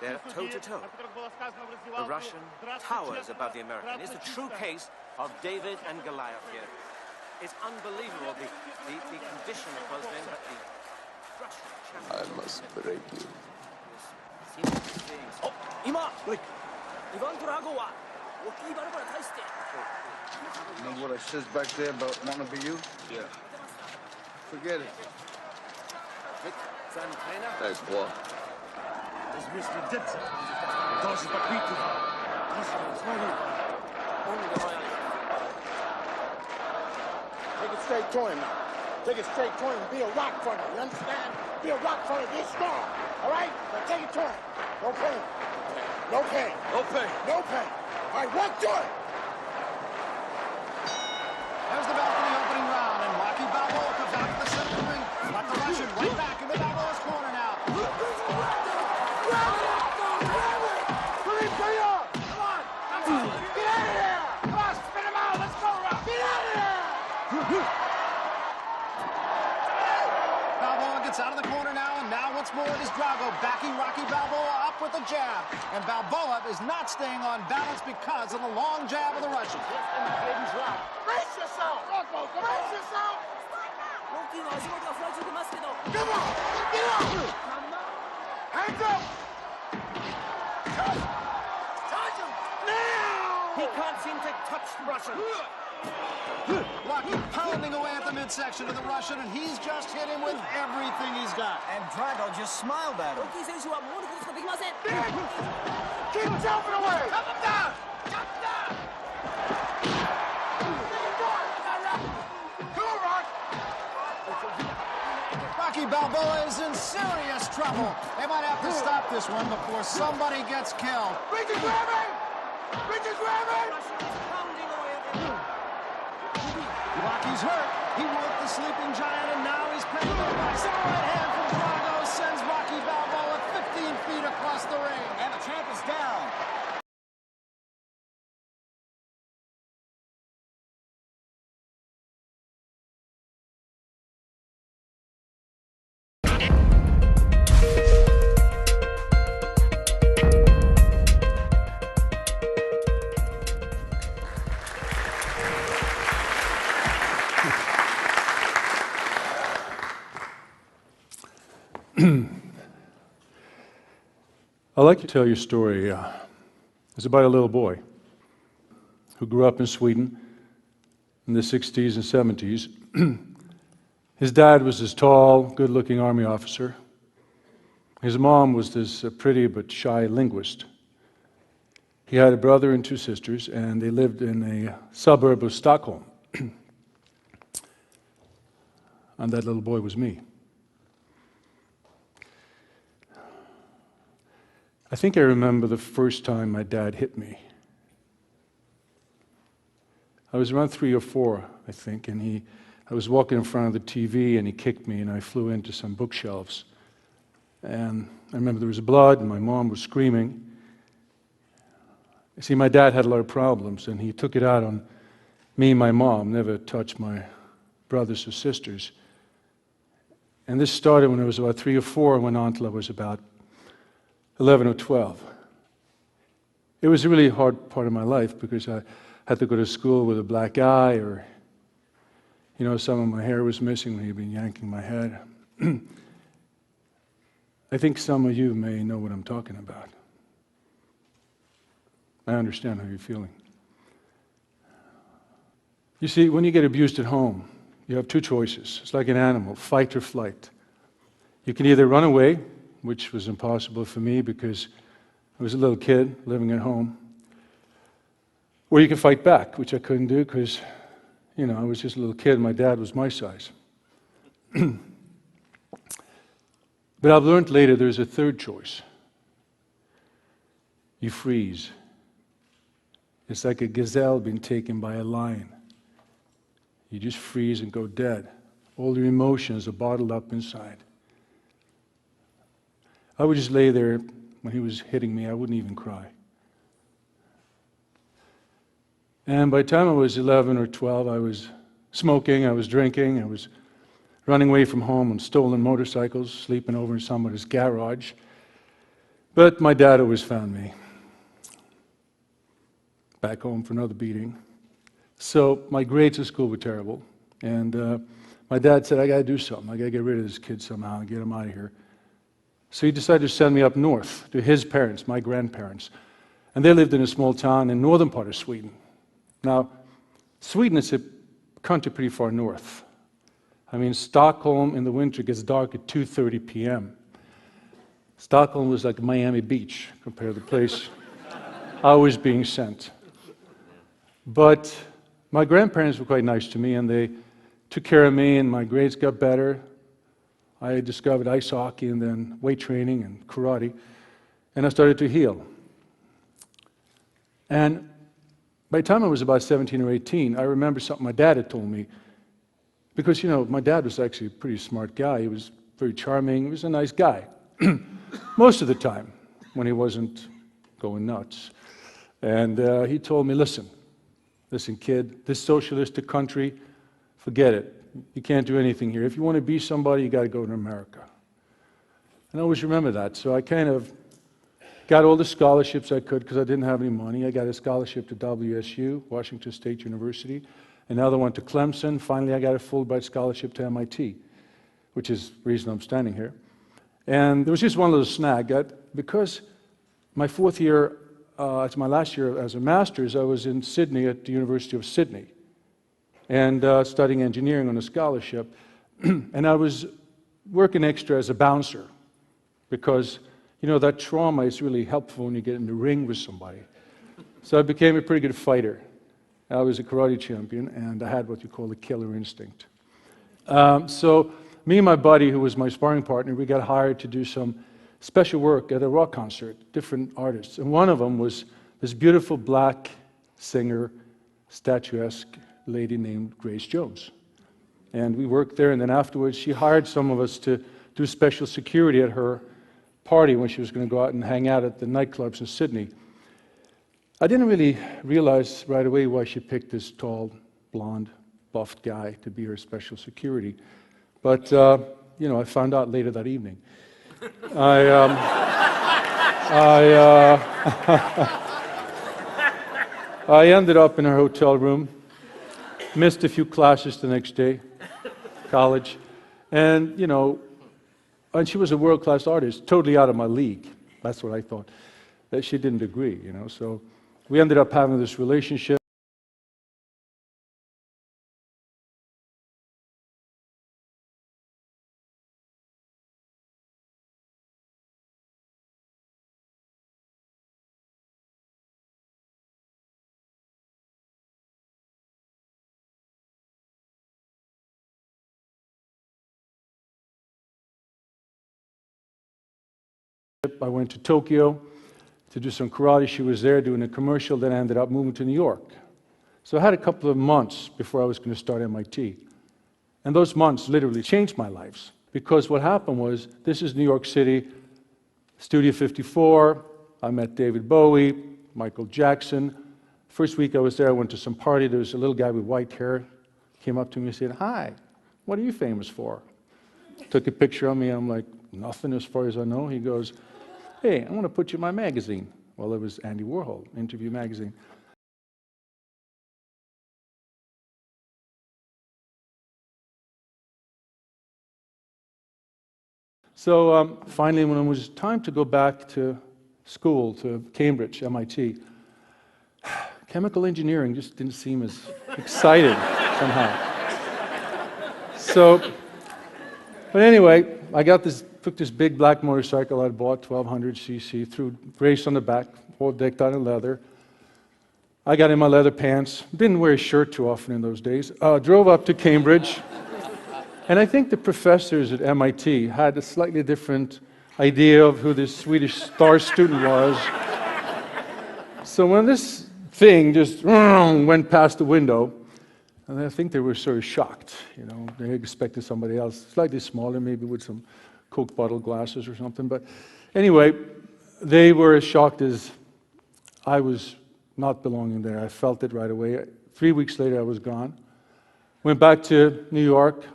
They're toe-to-toe. The Russian towers above the American. It's the true case of David and Goliath here. It's unbelievable, the condition it was then, but the Russian champion... I must break you. Oh, Ivan! Ivan Drago wa oki ibaru kara taishite. You know what it says back there about wanting to be you? Yeah. Forget it. Thanks, boy. Take it straight to him now. Take it straight to him and be a rock for him. You understand? Be a rock for him. Be strong. All right? Now take it to him. No pain. No pain. No pain. No pain. All right, walk to it. There's the bell for the opening round, and Rocky Balboa comes out to the center of the ring. Let the Russian right back into Balboa's corner now. Out of the corner now, and now once more it is Drago backing Rocky Balboa up with a jab. And Balboa is not staying on balance because of the long jab of the Russian. Brace yourself! Brace yourself! Come on! Get up! Hands up! Touch him! Now! He can't seem to touch the Russian. Rocky pounding away at the midsection of the Russian, and he's just hit him with everything he's got. And Drago just smiled at him. Keep jumping away! Come him down! Come down! Come on, Rock! Rocky Balboa is in serious trouble. They might have to stop this one before somebody gets killed. Richard, grab him! Richard, grab him! Rocky's hurt. He woke the sleeping giant, and now he's paying the price. A right hand from Drago sends Rocky Balboa 15 feet across the ring. And the champ is down. I'd like to tell you a story. It's about a little boy who grew up in Sweden in the 60s and 70s. His dad was this tall, good-looking army officer. His mom was this pretty but shy linguist. He had a brother and two sisters, and they lived in a suburb of Stockholm. And that little boy was me. I think I remember the first time my dad hit me. I was around 3 or 4, I think, and I was walking in front of the TV and he kicked me and I flew into some bookshelves. And I remember there was blood and my mom was screaming. You see, my dad had a lot of problems and he took it out on me and my mom, never touched my brothers or sisters. And this started when I was about 3 or 4 and went on till I was about 11 or 12. It was a really hard part of my life because I had to go to school with a black eye, or, you know, some of my hair was missing when he'd been yanking my head. I think some of you may know what I'm talking about. I understand how you're feeling. You see, when you get abused at home, you have two choices. It's like an animal, fight or flight. You can either run away, which was impossible for me because I was a little kid living at home. Or you can fight back, which I couldn't do because, you know, I was just a little kid. My dad was my size. But I've learned later there's a third choice. You freeze. It's like a gazelle being taken by a lion. You just freeze and go dead. All your emotions are bottled up inside. I would just lay there when he was hitting me. I wouldn't even cry. And by the time I was 11 or 12, I was smoking, I was drinking, I was running away from home on stolen motorcycles, sleeping over in somebody's garage. But my dad always found me back home for another beating. So my grades at school were terrible. And my dad said, I got to do something. I got to get rid of this kid somehow and get him out of here. So he decided to send me up north to his parents, my grandparents. And they lived in a small town in northern part of Sweden. Now, Sweden is a country pretty far north. I mean, Stockholm in the winter gets dark at 2:30 p.m. Stockholm was like Miami Beach compared to the place I was being sent. But my grandparents were quite nice to me, and they took care of me, and my grades got better. I discovered ice hockey and then weight training and karate, and I started to heal. And by the time I was about 17 or 18, I remember something my dad had told me. Because, you know, my dad was actually a pretty smart guy. He was very charming. He was a nice guy. Most of the time, when he wasn't going nuts. And he told me, listen, kid, this socialistic country, forget it. You can't do anything here. If you want to be somebody, you got to go to America. And I always remember that. So I kind of got all the scholarships I could because I didn't have any money. I got a scholarship to WSU, Washington State University, another one to Clemson. Finally, I got a Fulbright scholarship to MIT, which is the reason I'm standing here. And there was just one little snag. Because my fourth year, it's my last year as a master's, I was in Sydney at the University of Sydney and studying engineering on a scholarship. And I was working extra as a bouncer because, you know, that trauma is really helpful when you get in the ring with somebody. So I became a pretty good fighter. I was a karate champion, and I had what you call the killer instinct. So me and my buddy, who was my sparring partner, we got hired to do some special work at a rock concert, different artists. And one of them was this beautiful black singer, statuesque lady named Grace Jones. And we worked there, and then afterwards she hired some of us to do special security at her party when she was going to go out and hang out at the nightclubs in Sydney. I didn't really realize right away why she picked this tall, blonde, buffed guy to be her special security. But, you know, I found out later that evening. I ended up in her hotel room, missed a few classes the next day, college, and, you know, and she was a world-class artist, totally out of my league. That's what I thought. That she didn't agree, you know, so we ended up having this relationship. I went to Tokyo to do some karate. She was there doing a commercial, then I ended up moving to New York. So I had a couple of months before I was going to start MIT. And those months literally changed my life. Because what happened was, this is New York City, Studio 54, I met David Bowie, Michael Jackson. First week I was there, I went to some party, there was a little guy with white hair, came up to me and said, "Hi, what are you famous for?" Took a picture of me, I'm like, "Nothing as far as I know." He goes, "Hey, I want to put you in my magazine." Well, it was Andy Warhol, Interview magazine. So finally, when it was time to go back to school, to Cambridge, MIT, chemical engineering just didn't seem as exciting somehow. So, but anyway, I took this big black motorcycle I bought, 1200cc, threw race on the back, all decked out in leather. I got in my leather pants, didn't wear a shirt too often in those days, drove up to Cambridge. And I think the professors at MIT had a slightly different idea of who this Swedish star student was. So when this thing just went past the window, and I think they were sort of shocked, you know, they expected somebody else, slightly smaller, maybe with some Coke bottle glasses or something. But anyway, they were as shocked as I was not belonging there. I felt it right away. 3 weeks later, I was gone. Went back to New York,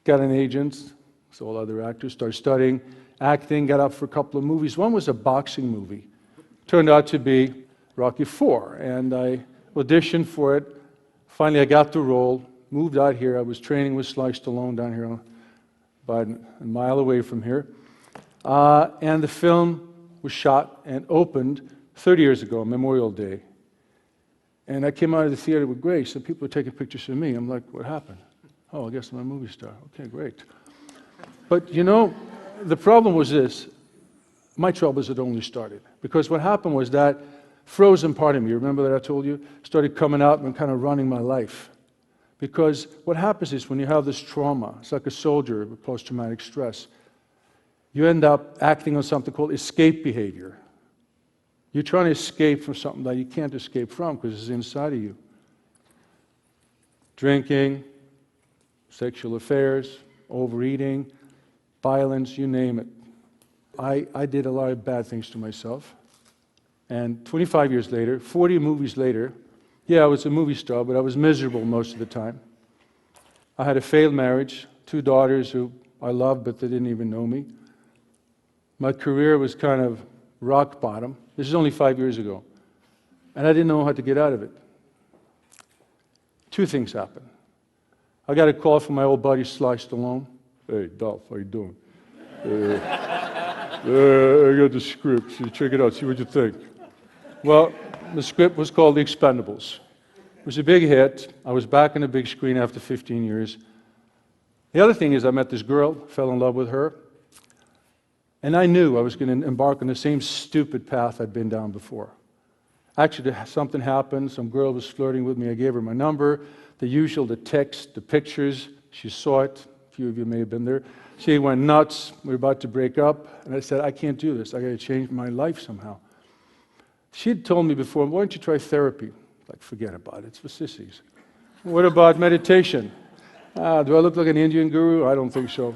got an agent, so all other actors, started studying acting, got up for a couple of movies. One was a boxing movie. Turned out to be Rocky IV, and I auditioned for it. Finally, I got the role, moved out here. I was training with Sylvester Stallone down here about a mile away from here. And the film was shot and opened 30 years ago, Memorial Day. And I came out of the theater with Grace, and people were taking pictures of me. I'm like, what happened? Oh, I guess I'm a movie star. Okay, great. But you know, the problem was this. My troubles had only started. Because what happened was that frozen part of me, remember that I told you, started coming out and kind of running my life. Because what happens is when you have this trauma, it's like a soldier with post-traumatic stress, you end up acting on something called escape behavior. You're trying to escape from something that you can't escape from because it's inside of you. Drinking, sexual affairs, overeating, violence, you name it. I did a lot of bad things to myself. And 25 years later, 40 movies later, yeah, I was a movie star, but I was miserable most of the time. I had a failed marriage, 2 daughters who I loved, but they didn't even know me. My career was kind of rock bottom. This is only 5 years ago. And I didn't know how to get out of it. 2 things happened. I got a call from my old buddy, Sylvester Stallone. Hey, Dolph, how you doing? I got the script. So check it out, see what you think. Well, the script was called The Expendables. It was a big hit. I was back on the big screen after 15 years. The other thing is I met this girl, fell in love with her, and I knew I was going to embark on the same stupid path I'd been down before. Actually, something happened. Some girl was flirting with me. I gave her my number, the usual, the text, the pictures. She saw it. A few of you may have been there. She went nuts. We were about to break up, and I said, I can't do this. I got to change my life somehow. She'd told me before, why don't you try therapy? Like, forget about it. It's for sissies. What about meditation? Do I look like an Indian guru? I don't think so.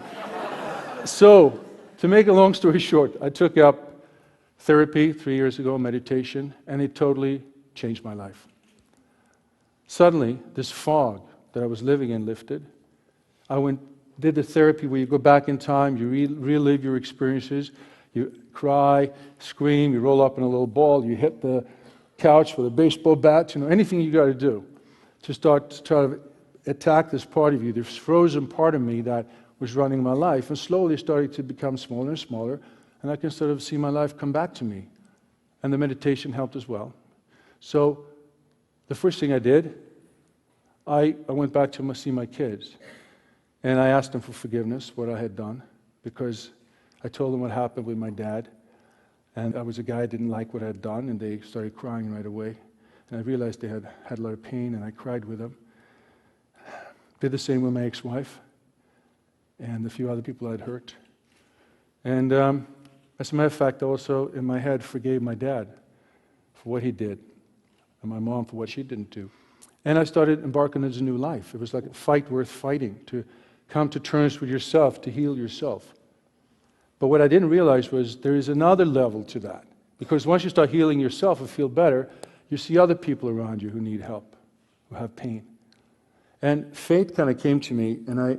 So, to make a long story short, I took up therapy 3 years ago, meditation, and it totally changed my life. Suddenly, this fog that I was living in lifted. I did the therapy where you go back in time, you relive your experiences, you cry, scream, you roll up in a little ball, you hit the couch with a baseball bat, anything you got to do to start to try to attack this part of you, this frozen part of me that was running my life, and slowly started to become smaller and smaller, and I can sort of see my life come back to me. And the meditation helped as well. So the first thing I did, I went back to see my kids. And I asked them for forgiveness, what I had done, because I told them what happened with my dad. And I was a guy who didn't like what I had done, and they started crying right away. And I realized they had a lot of pain, and I cried with them. Did the same with my ex-wife and a few other people I'd hurt. And as a matter of fact, also in my head forgave my dad for what he did, and my mom for what she didn't do. And I started embarking on a new life. It was like a fight worth fighting, to come to terms with yourself, to heal yourself. But what I didn't realize was there is another level to that. Because once you start healing yourself and feel better, you see other people around you who need help, who have pain. And fate kind of came to me, and I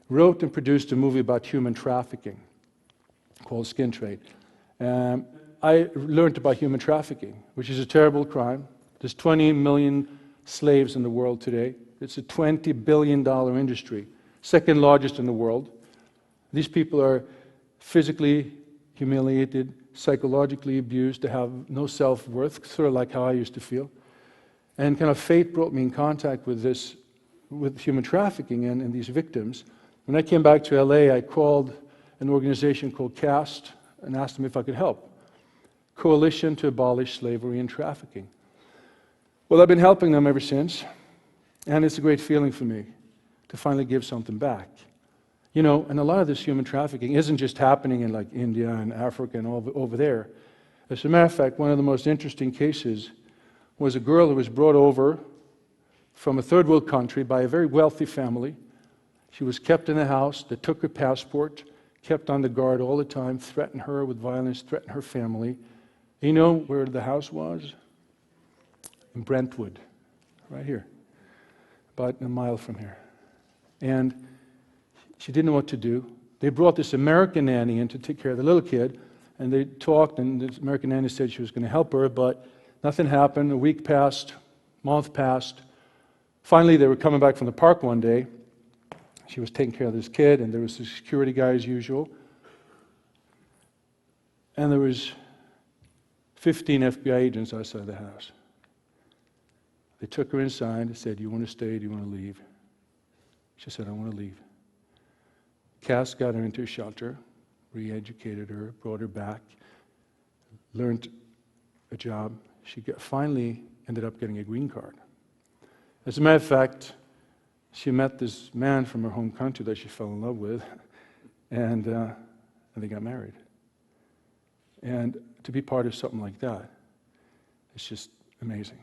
wrote and produced a movie about human trafficking called Skin Trade. I learned about human trafficking, which is a terrible crime. There's 20 million slaves in the world today. It's a $20 billion industry, second largest in the world. These people are physically humiliated, psychologically abused, they have no self-worth, sort of like how I used to feel. And kind of fate brought me in contact with this, with human trafficking and these victims. When I came back to LA, I called an organization called CAST and asked them if I could help. Coalition to Abolish Slavery and Trafficking. Well, I've been helping them ever since, and it's a great feeling for me to finally give something back. And a lot of this human trafficking isn't just happening in like India and Africa and all over there. As a matter of fact, one of the most interesting cases was a girl who was brought over from a third world country by a very wealthy family. She was kept in a house, they took her passport, kept on the guard all the time, threatened her with violence, threatened her family. You know where the house was? In Brentwood, right here, about a mile from here. And she didn't know what to do. they brought this American nanny in to take care of the little kid, and they talked, and the American nanny said she was going to help her, but nothing happened. A week passed, month passed. Finally, they were coming back from the park one day. She was taking care of this kid, and there was the security guy as usual. And there was 15 FBI agents outside the house. They took her inside and said, "Do you want to stay? Do you want to leave?" She said, "I want to leave." Cass got her into a shelter, re-educated her, brought her back, learned a job. She finally ended up getting a green card. As a matter of fact, she met this man from her home country that she fell in love with, and they got married. And to be part of something like that, it's just amazing.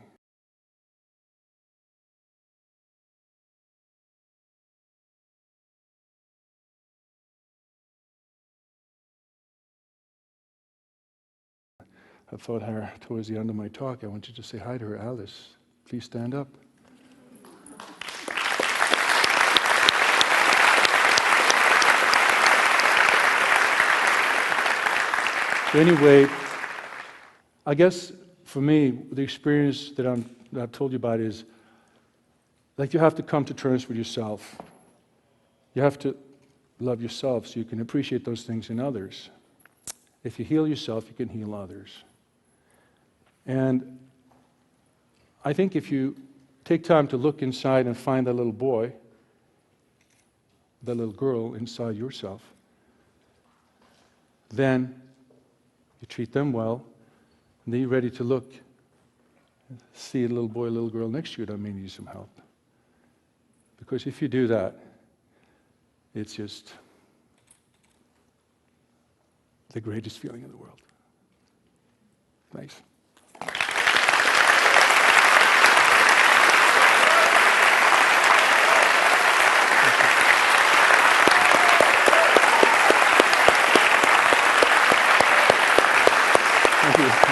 I thought her towards the end of my talk, I want you to say hi to her. Alice, please stand up. So anyway, I guess for me, the experience that I've told you about is like you have to come to terms with yourself. You have to love yourself so you can appreciate those things in others. If you heal yourself, you can heal others. And I think if you take time to look inside and find that little boy, that little girl inside yourself, then you treat them well, and then you're ready to look, see a little boy, a little girl next to you that may need some help. Because if you do that, it's just the greatest feeling in the world. Thanks. Thank you.